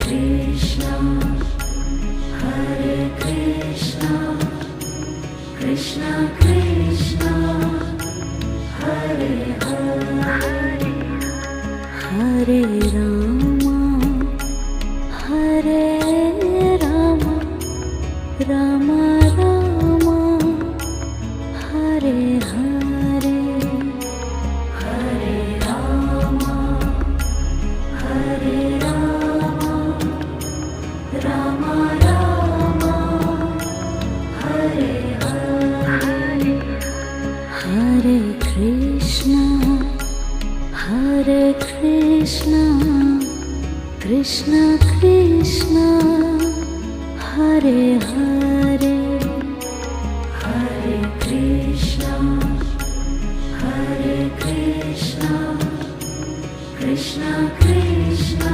Krishna, Hare Krishna, Krishna Krishna, Hare Hare, Hare Rama, Hare Rama, Rama Rama, Hare Hare, Hare Rama, Hare Rama, Rama Rama, Hare Hare, Hare Krishna, Hare Krishna, Krishna Krishna, Hare Hare, Hare Krishna, Hare Krishna, Krishna Krishna,